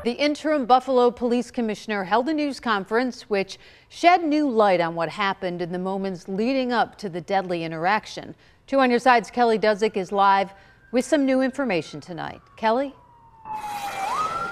The interim Buffalo Police Commissioner held a news conference which shed new light on what happened in the moments leading up to the deadly interaction. 2 on Your Side's Kelly Dudzik is live with some new information tonight. Kelly?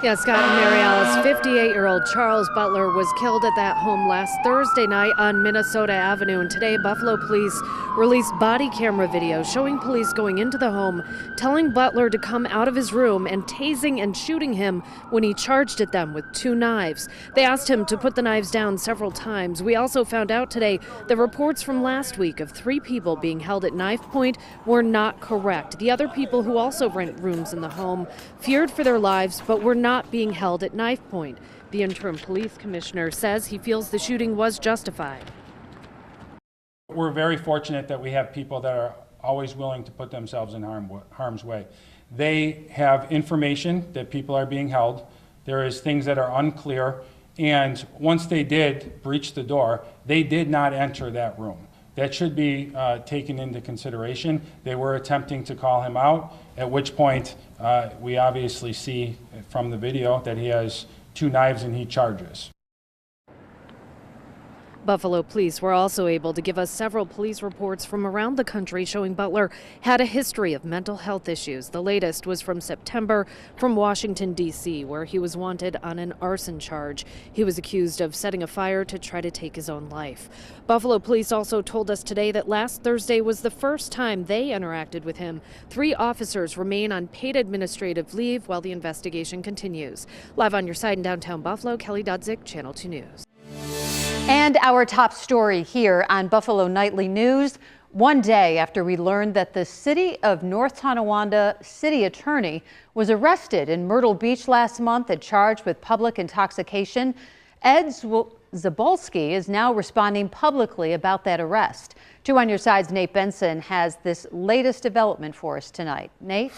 Yes, Scott and Mary Alice, 58-year-old Charles Butler was killed at that home last Thursday night on Minnesota Avenue. And today, Buffalo police released body camera video showing police going into the home, telling Butler to come out of his room and tasing and shooting him when he charged at them with 2 knives. They asked him to put the knives down several times. We also found out today that reports from last week of 3 people being held at knife point were not correct. The other people who also rent rooms in the home feared for their lives but were not being held at knife point. The interim police commissioner says he feels the shooting was justified. We're very fortunate that we have people that are always willing to put themselves in harm's way. They have information that people are being held. There is things that are unclear, and once they did breach the door, they did not enter that room. That should be taken into consideration. They were attempting to call him out, at which point we obviously see from the video that he has 2 knives and he charges. Buffalo police were also able to give us several police reports from around the country showing Butler had a history of mental health issues. The latest was from September from Washington, D.C., where he was wanted on an arson charge. He was accused of setting a fire to try to take his own life. Buffalo police also told us today that last Thursday was the first time they interacted with him. 3 officers remain on paid administrative leave while the investigation continues. Live on Your Side in downtown Buffalo, Kelly Dudzik, Channel 2 News. And our top story here on Buffalo Nightly News, one day after we learned that the city of North Tonawanda city attorney was arrested in Myrtle Beach last month and charged with public intoxication, Ed Zabolski is now responding publicly about that arrest. 2 on Your Side's Nate Benson has this latest development for us tonight. Nate?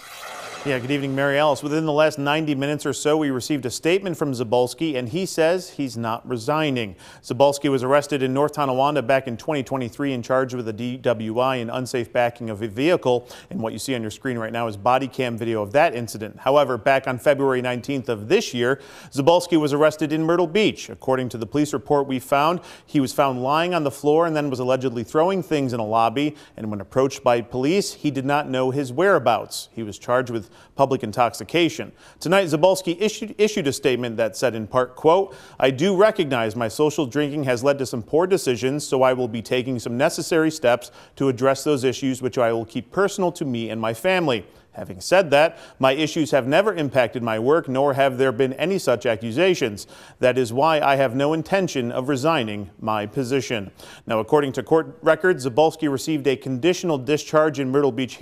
Yeah, good evening, Mary Alice. Within the last 90 minutes or so, we received a statement from Zabolski, and he says he's not resigning. Zabolski was arrested in North Tonawanda back in 2023 and charged with a DWI and unsafe backing of a vehicle. And what you see on your screen right now is body cam video of that incident. However, back on February 19th of this year, Zabolski was arrested in Myrtle Beach. According to the police report we found, he was found lying on the floor and then was allegedly throwing things in a lobby. And when approached by police, he did not know his whereabouts. He was charged with public intoxication. Tonight, Zabolski issued a statement that said in part, quote, "I do recognize my social drinking has led to some poor decisions, so I will be taking some necessary steps to address those issues, which I will keep personal to me and my family. Having said that, my issues have never impacted my work, nor have there been any such accusations. That is why I have no intention of resigning my position." Now, according to court records, Zabolski received a conditional discharge in Myrtle Beach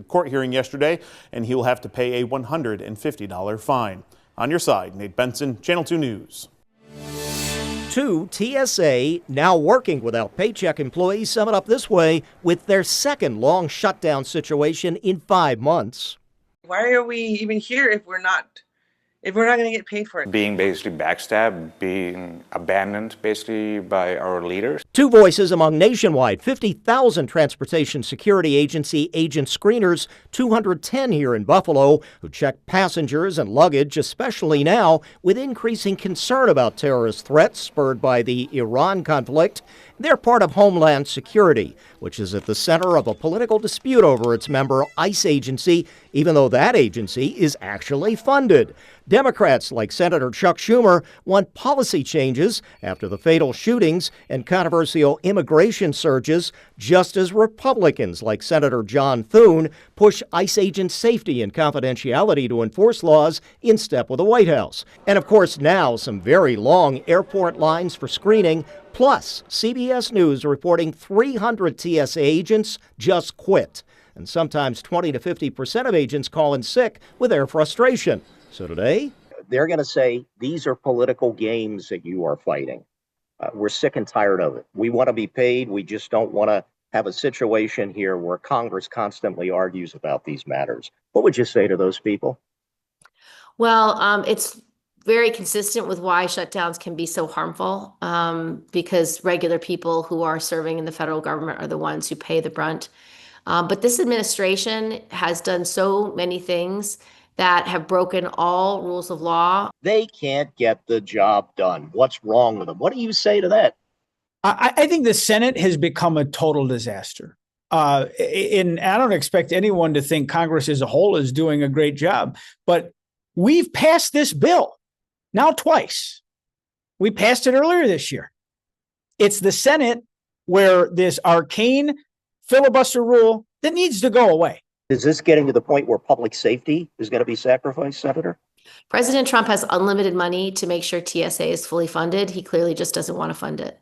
court hearing yesterday, and he will have to pay a $150 fine. On Your Side, Nate Benson, Channel 2 News. 2 TSA now working without paycheck employees sum it up this way with their second long shutdown situation in 5 months. Why are we even here if we're not going to get paid for it? Being basically backstabbed, being abandoned basically by our leaders. 2 voices among nationwide 50,000 Transportation Security Agency agent screeners, 210 here in Buffalo, who check passengers and luggage, especially now with increasing concern about terrorist threats spurred by the Iran conflict. They're part of Homeland Security, which is at the center of a political dispute over its member ICE agency, even though that agency is actually funded. Democrats like Senator Chuck Schumer want policy changes after the fatal shootings and controversial immigration surges, just as Republicans like Senator John Thune push ICE agent safety and confidentiality to enforce laws in step with the White House. And of course now some very long airport lines for screening. Plus, CBS News reporting 300 TSA agents just quit. And sometimes 20 to 50% of agents call in sick with their frustration. So today, they're going to say, these are political games that you are fighting. We're sick and tired of it. We want to be paid. We just don't want to have a situation here where Congress constantly argues about these matters. What would you say to those people? Well, it's very consistent with why shutdowns can be so harmful, because regular people who are serving in the federal government are the ones who pay the brunt. But this administration has done so many things that have broken all rules of law. They can't get the job done. What's wrong with them? What do you say to that? I think the Senate has become a total disaster. And I don't expect anyone to think Congress as a whole is doing a great job, but we've passed this bill now twice. We passed it earlier this year. It's the Senate where this arcane filibuster rule that needs to go away. Is this getting to the point where public safety is going to be sacrificed, Senator? President Trump has unlimited money to make sure TSA is fully funded. He clearly just doesn't want to fund it.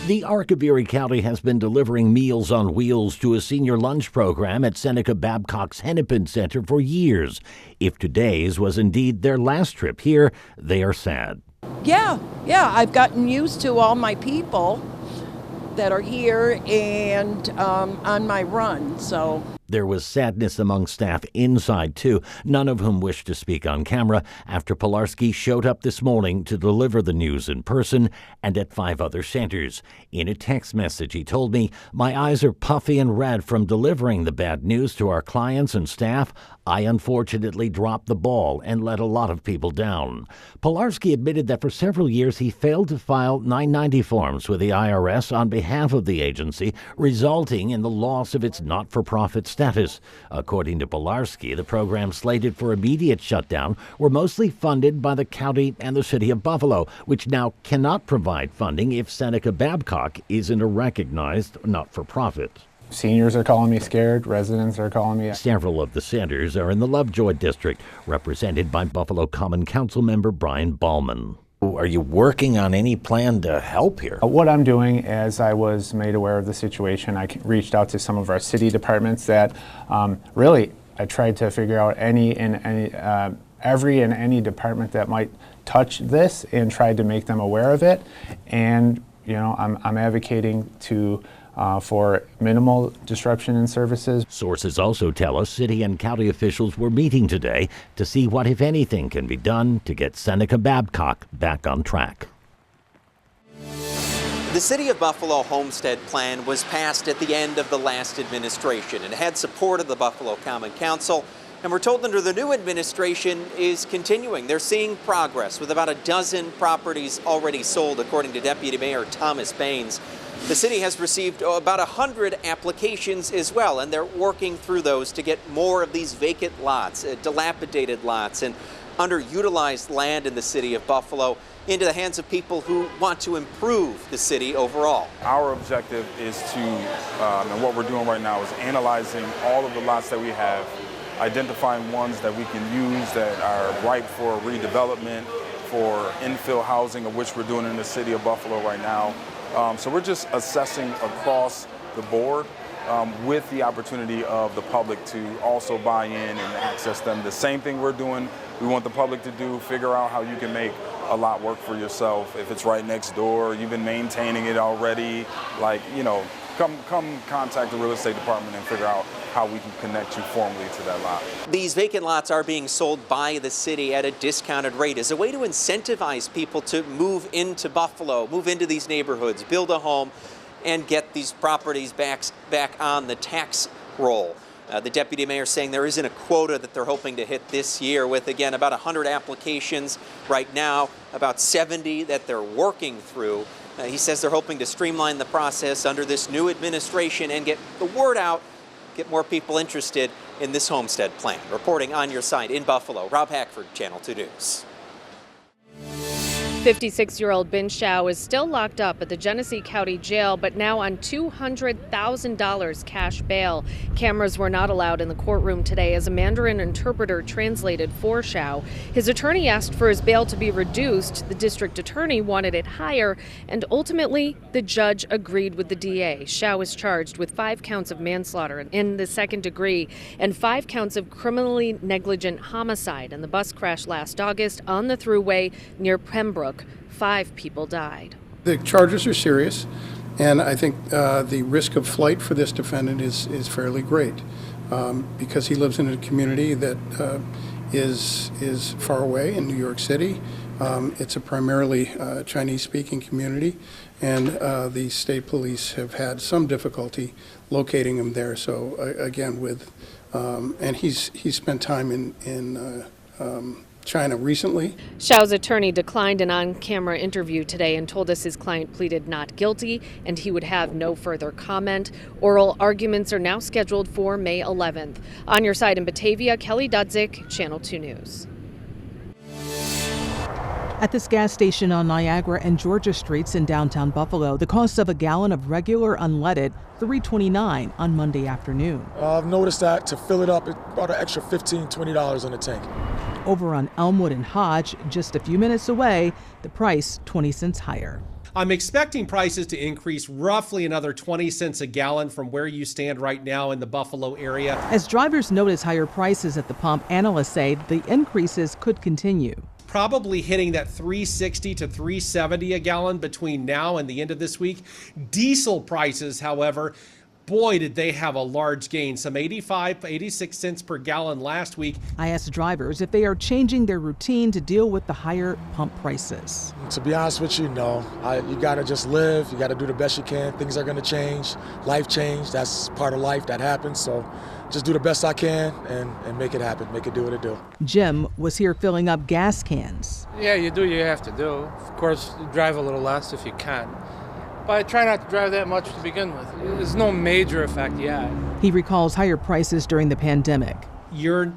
The Arc of Erie County has been delivering Meals on Wheels to a senior lunch program at Seneca Babcock's Hennepin Center for years. If today's was indeed their last trip here, they are sad. Yeah, I've gotten used to all my people that are here and on my run, so. There was sadness among staff inside, too, none of whom wished to speak on camera after Pilarski showed up this morning to deliver the news in person and at 5 other centers. In a text message, he told me, "My eyes are puffy and red from delivering the bad news to our clients and staff. I unfortunately dropped the ball and let a lot of people down." Pilarski admitted that for several years he failed to file 990 forms with the IRS on behalf of the agency, resulting in the loss of its not-for-profit status. According to Pilarski, the programs slated for immediate shutdown were mostly funded by the county and the city of Buffalo, which now cannot provide funding if Seneca Babcock isn't a recognized not-for-profit. Seniors are calling me scared. Residents are calling me. Several of the centers are in the Lovejoy district, represented by Buffalo Common Council member Brian Ballman. Are you working on any plan to help here? What I'm doing, as I was made aware of the situation, I reached out to some of our city departments that really I tried to figure out every and any department that might touch this and tried to make them aware of it. And I'm advocating for minimal disruption in services. Sources also tell us city and county officials were meeting today to see what, if anything, can be done to get Seneca Babcock back on track. The City of Buffalo Homestead Plan was passed at the end of the last administration and had support of the Buffalo Common Council. And we're told under the new administration is continuing. They're seeing progress with about a dozen properties already sold, according to Deputy Mayor Thomas Baines. The city has received about 100 applications as well, and they're working through those to get more of these vacant lots, dilapidated lots, and underutilized land in the city of Buffalo into the hands of people who want to improve the city overall. Our objective is to, and what we're doing right now is analyzing all of the lots that we have, identifying ones that we can use that are ripe for redevelopment, for infill housing, of which we're doing in the city of Buffalo right now. So we're just assessing across the board with the opportunity of the public to also buy in and access them. The same thing we're doing, we want the public to do, figure out how you can make a lot work for yourself. If it's right next door, you've been maintaining it already, come contact the real estate department and figure out how we can connect you formally to that lot. These vacant lots are being sold by the city at a discounted rate as a way to incentivize people to move into Buffalo, move into these neighborhoods, build a home, and get these properties back on the tax roll. The deputy mayor saying there isn't a quota that they're hoping to hit this year with, again, about 100 applications right now, about 70 that they're working through. He says they're hoping to streamline the process under this new administration and get the word out, get more people interested in this homestead plan. Reporting on your side in Buffalo, Rob Hackford, Channel 2 News. 56-year-old Ben Shao is still locked up at the Genesee County Jail, but now on $200,000 cash bail. Cameras were not allowed in the courtroom today as a Mandarin interpreter translated for Shao. His attorney asked for his bail to be reduced. The district attorney wanted it higher, and ultimately the judge agreed with the DA. Shao is charged with 5 counts of manslaughter in the second degree and 5 counts of criminally negligent homicide in the bus crash last August on the thruway near Pembroke. 5 people died. The charges are serious, and I think the risk of flight for this defendant is fairly great because he lives in a community that is far away in New York City. It's a primarily Chinese-speaking community, and the state police have had some difficulty locating him there. So again, with And he's spent time in China recently. Xiao's attorney declined an on-camera interview today and told us his client pleaded not guilty and he would have no further comment. Oral arguments are now scheduled for May 11th. On your side in Batavia, Kelly Dudzik, Channel 2 News. At this gas station on Niagara and Georgia Streets in downtown Buffalo, the cost of a gallon of regular unleaded, $3.29 on Monday afternoon. I've noticed that to fill it up, it brought an extra $15, $20 on the tank. Over on Elmwood and Hodge, just a few minutes away, the price 20 cents higher. I'm expecting prices to increase roughly another 20 cents a gallon from where you stand right now in the Buffalo area. As drivers notice higher prices at the pump, analysts say the increases could continue. Probably hitting that $3.60 to $3.70 a gallon between now and the end of this week. Diesel prices, however, boy, did they have a large gain, some 86 cents per gallon last week. I asked drivers if they are changing their routine to deal with the higher pump prices. To be honest with you, no. You gotta just live, you gotta do the best you can. Things are gonna change, life change, that's part of life, that happens. So just do the best I can and make it happen, make it do what it do. Jim was here filling up gas cans. Yeah, you do what you have to do. Of course, drive a little less if you can. But I try not to drive that much to begin with. There's no major effect yet. He recalls higher prices during the pandemic. Your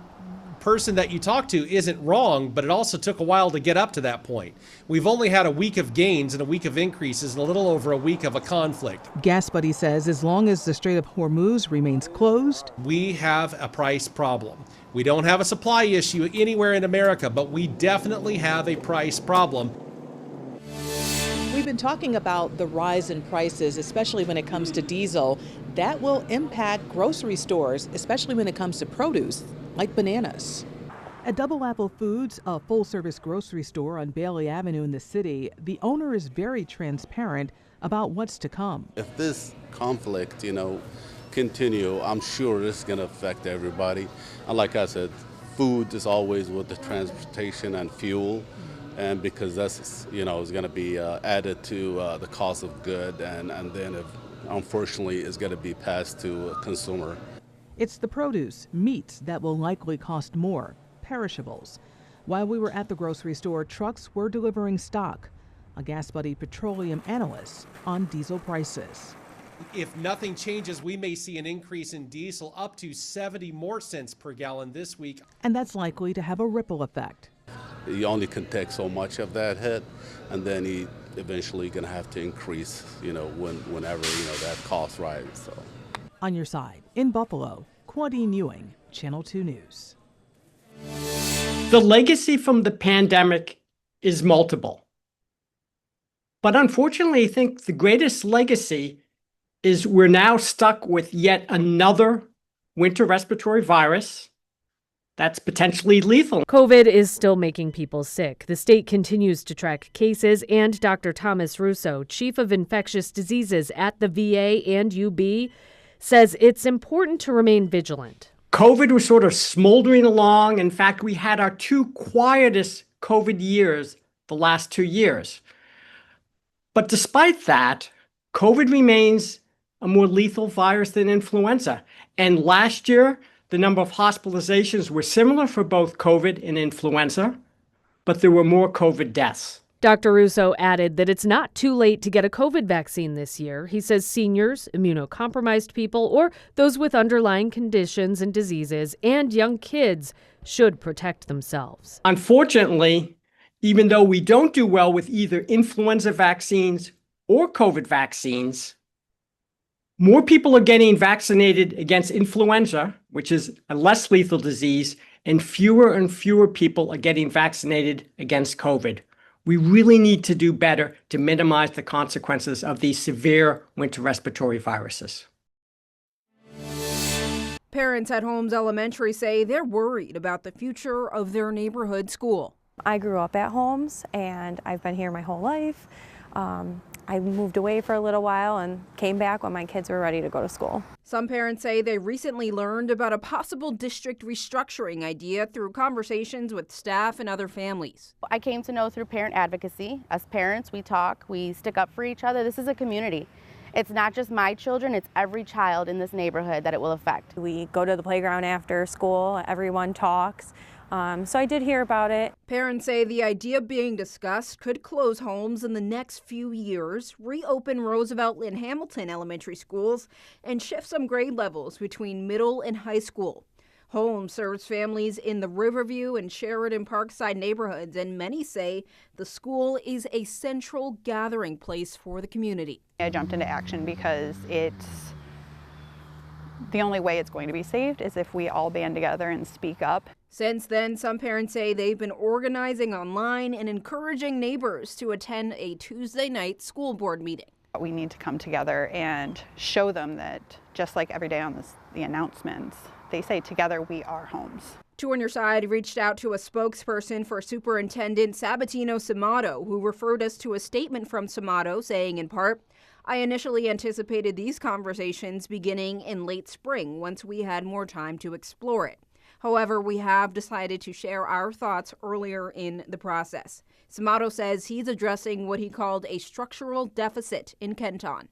person that you talk to isn't wrong, but it also took a while to get up to that point. We've only had a week of gains and a week of increases and a little over a week of a conflict. Gas Buddy says as long as the Strait of Hormuz remains closed, we have a price problem. We don't have a supply issue anywhere in America, but we definitely have a price problem. We've been talking about the rise in prices, especially when it comes to diesel. That will impact grocery stores, especially when it comes to produce, like bananas. At Double Apple Foods, a full-service grocery store on Bailey Avenue in the city, the owner is very transparent about what's to come. If this conflict, continue, I'm sure this is going to affect everybody. And like I said, food is always with the transportation and fuel. And because that's, is going to be added to the cost of good, and then unfortunately is going to be passed to a consumer. It's the produce, meats, that will likely cost more, perishables. While we were at the grocery store, trucks were delivering stock. A Gas Buddy petroleum analyst on diesel prices. If nothing changes, we may see an increase in diesel up to 70 more cents per gallon this week. And that's likely to have a ripple effect. You only can take so much of that hit, and then you eventually going to have to increase, whenever, that cost rises. So. On your side, in Buffalo, Claudine Ewing, Channel 2 News. The legacy from the pandemic is multiple. But unfortunately, I think the greatest legacy is we're now stuck with yet another winter respiratory virus that's potentially lethal. COVID is still making people sick. The state continues to track cases, and Dr. Thomas Russo, chief of infectious diseases at the VA and UB, says it's important to remain vigilant. COVID was sort of smoldering along. In fact, we had our two quietest COVID years the last 2 years. But despite that, COVID remains a more lethal virus than influenza. And last year, the number of hospitalizations were similar for both COVID and influenza, but there were more COVID deaths. Dr. Russo added that it's not too late to get a COVID vaccine this year. He says seniors, immunocompromised people, or those with underlying conditions and diseases, and young kids should protect themselves. Unfortunately, even though we don't do well with either influenza vaccines or COVID vaccines, more people are getting vaccinated against influenza, which is a less lethal disease, and fewer people are getting vaccinated against COVID. We really need to do better to minimize the consequences of these severe winter respiratory viruses. Parents at Holmes Elementary say they're worried about the future of their neighborhood school. I grew up at Holmes and I've been here my whole life. I moved away for a little while and came back when my kids were ready to go to school. Some parents say they recently learned about a possible district restructuring idea through conversations with staff and other families. I came to know through parent advocacy. As parents, we talk, we stick up for each other. This is a community. It's not just my children, it's every child in this neighborhood that it will affect. We go to the playground after school, everyone talks. So I did hear about it. Parents say the idea being discussed could close homes in the next few years, reopen Roosevelt and Hamilton elementary schools, and shift some grade levels between middle and high school. Home serves families in the Riverview and Sheridan Parkside neighborhoods, and many say the school is a central gathering place for the community. I jumped into action because the only way it's going to be saved is if we all band together and speak up. Since then, some parents say they've been organizing online and encouraging neighbors to attend a Tuesday night school board meeting. We need to come together and show them that, just like every day on the announcements, they say together we are homes. Two on Your Side reached out to a spokesperson for Superintendent Sabatino Simato, who referred us to a statement from Simato saying, in part, "I initially anticipated these conversations beginning in late spring once we had more time to explore it. However, we have decided to share our thoughts earlier in the process." Simato says he's addressing what he called a structural deficit in Kenton.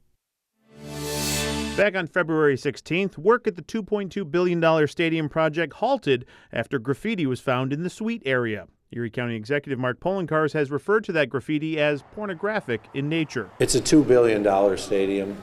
Back on February 16th, work at the $2.2 billion stadium project halted after graffiti was found in the suite area. Erie County Executive Mark Poloncarz has referred to that graffiti as pornographic in nature. It's a $2 billion stadium.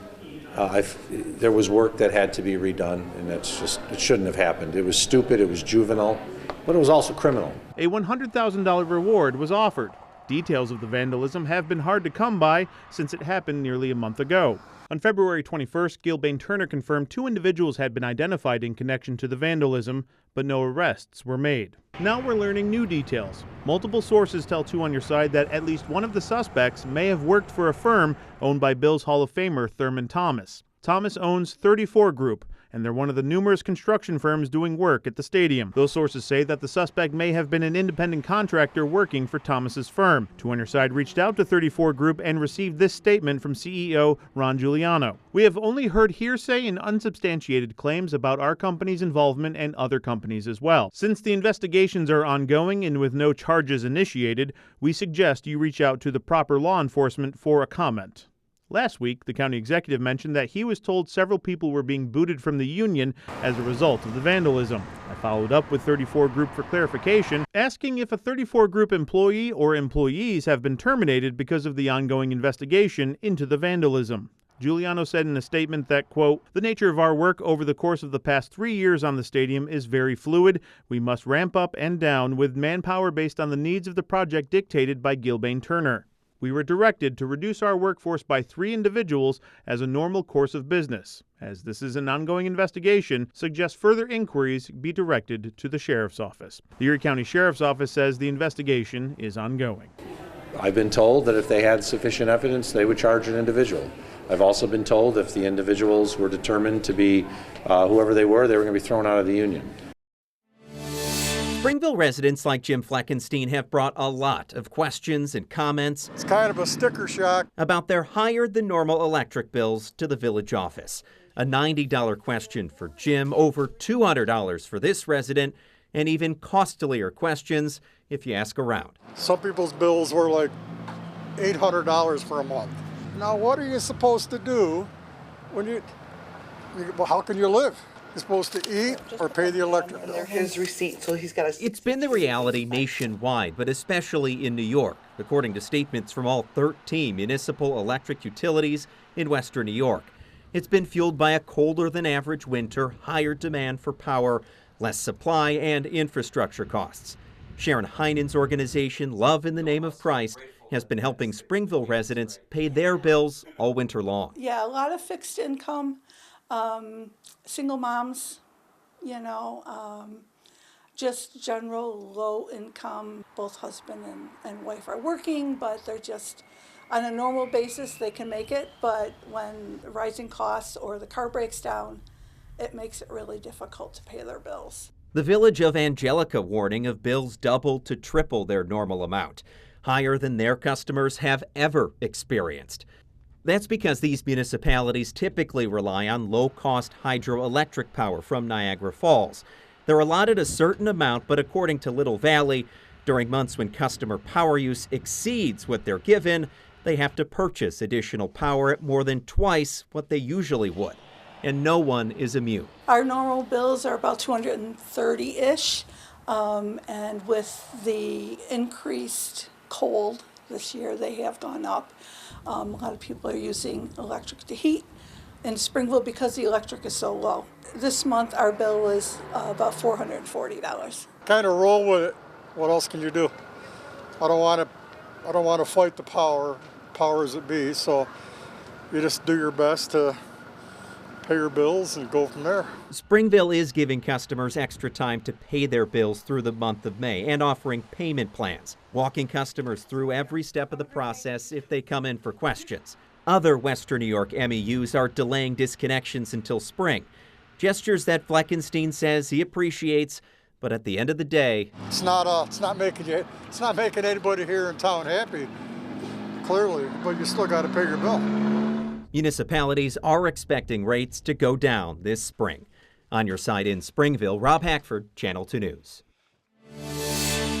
There was work that had to be redone, and it shouldn't have happened. It was stupid, it was juvenile, but it was also criminal. A $100,000 reward was offered. Details of the vandalism have been hard to come by since it happened nearly a month ago. On February 21st, Gilbane Turner confirmed 2 individuals had been identified in connection to the vandalism, but no arrests were made. Now we're learning new details. Multiple sources tell Two on Your Side that at least one of the suspects may have worked for a firm owned by Bills Hall of Famer Thurman Thomas. Thomas owns 34 Group, and they're one of the numerous construction firms doing work at the stadium. Those sources say that the suspect may have been an independent contractor working for Thomas's firm. Two on Your Side reached out to 34 Group and received this statement from CEO Ron Giuliano. "We have only heard hearsay and unsubstantiated claims about our company's involvement and other companies as well. Since the investigations are ongoing and with no charges initiated, we suggest you reach out to the proper law enforcement for a comment." Last week, the county executive mentioned that he was told several people were being booted from the union as a result of the vandalism. I followed up with 34 Group for clarification, asking if a 34 Group employee or employees have been terminated because of the ongoing investigation into the vandalism. Giuliano said in a statement that, quote, "The nature of our work over the course of the past 3 years on the stadium is very fluid. We must ramp up and down with manpower based on the needs of the project dictated by Gilbane Turner. We were directed to reduce our workforce by 3 individuals as a normal course of business. As this is an ongoing investigation, suggest further inquiries be directed to the Sheriff's Office." The Erie County Sheriff's Office says the investigation is ongoing. I've been told that if they had sufficient evidence, they would charge an individual. I've also been told if the individuals were determined to be whoever they were going to be thrown out of the union. Springville residents like Jim Fleckenstein have brought a lot of questions and comments. It's kind of a sticker shock about their higher-than-normal electric bills to the village office. A $90 question for Jim, over $200 for this resident, and even costlier questions if you ask around. Some people's bills were like $800 for a month. Now, what are you supposed to do when well, how can you live? You're supposed to eat or pay the electric bill. His receipt, so he's got to. It's been the reality nationwide, but especially in New York, according to statements from all 13 municipal electric utilities in western New York. It's been fueled by a colder than average winter, higher demand for power, less supply, and infrastructure costs. Sharon Heinen's organization, Love in the Name of Christ, has been helping Springville residents pay their bills all winter long. Yeah, a lot of fixed income. Single moms, just general low income. Both husband and wife are working, but they're just on a normal basis they can make it. But when rising costs or the car breaks down, it makes it really difficult to pay their bills. The village of Angelica warning of bills double to triple their normal amount, higher than their customers have ever experienced. That's because these municipalities typically rely on low-cost hydroelectric power from Niagara Falls. They're allotted a certain amount, but according to Little Valley, during months when customer power use exceeds what they're given, they have to purchase additional power at more than twice what they usually would. And no one is immune. Our normal bills are about 230-ish, and with the increased cold this year, they have gone up. A lot of people are using electric to heat in Springville because the electric is so low. This month, our bill was about $440. Kind of roll with it. What else can you do? I don't want to fight the powers that be. So you just do your best to pay your bills and go from there. Springville is giving customers extra time to pay their bills through the month of May and offering payment plans, walking customers through every step of the process if they come in for questions. Other Western New York MEUs are delaying disconnections until spring. Gestures that Fleckenstein says he appreciates, but at the end of the day, it's not making anybody here in town happy, clearly, but you still got to pay your bill. Municipalities are expecting rates to go down this spring. On your side in Springville, Rob Hackford, Channel 2 News.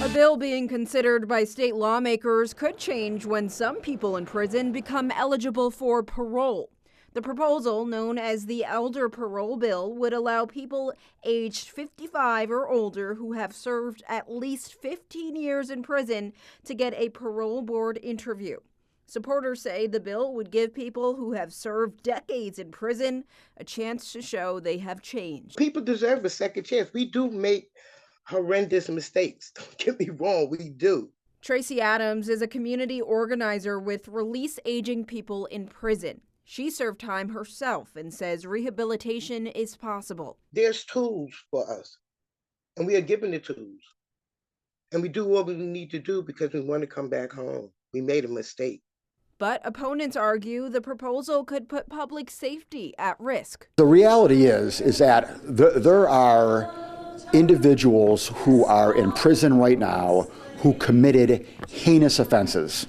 A bill being considered by state lawmakers could change when some people in prison become eligible for parole. The proposal, known as the Elder Parole Bill, would allow people aged 55 or older who have served at least 15 years in prison to get a parole board interview. Supporters say the bill would give people who have served decades in prison a chance to show they have changed. People deserve a second chance. We do make horrendous mistakes. Don't get me wrong, we do. Tracy Adams is a community organizer with Release Aging People in Prison. She served time herself and says rehabilitation is possible. There's tools for us, and we are given the tools. And we do what we need to do because we want to come back home. We made a mistake. But opponents argue the proposal could put public safety at risk. The reality is that there are individuals who are in prison right now who committed heinous offenses,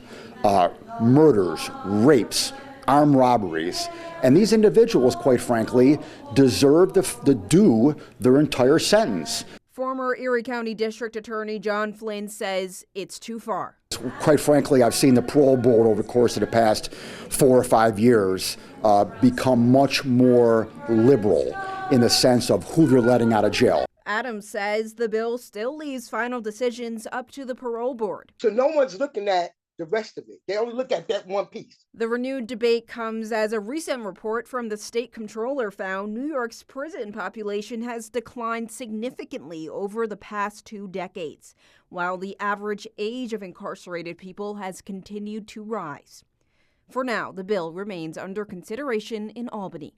murders, rapes, armed robberies. And these individuals, quite frankly, deserve to do their entire sentence. Former Erie County District Attorney John Flynn says it's too far. Quite frankly, I've seen the parole board over the course of the past 4 or 5 years become much more liberal in the sense of who they're letting out of jail. Adams says the bill still leaves final decisions up to the parole board. So no one's looking at the rest of it. They only look at that one piece. The renewed debate comes as a recent report from the state comptroller found New York's prison population has declined significantly over the past 2 decades, while the average age of incarcerated people has continued to rise. For now, the bill remains under consideration in Albany.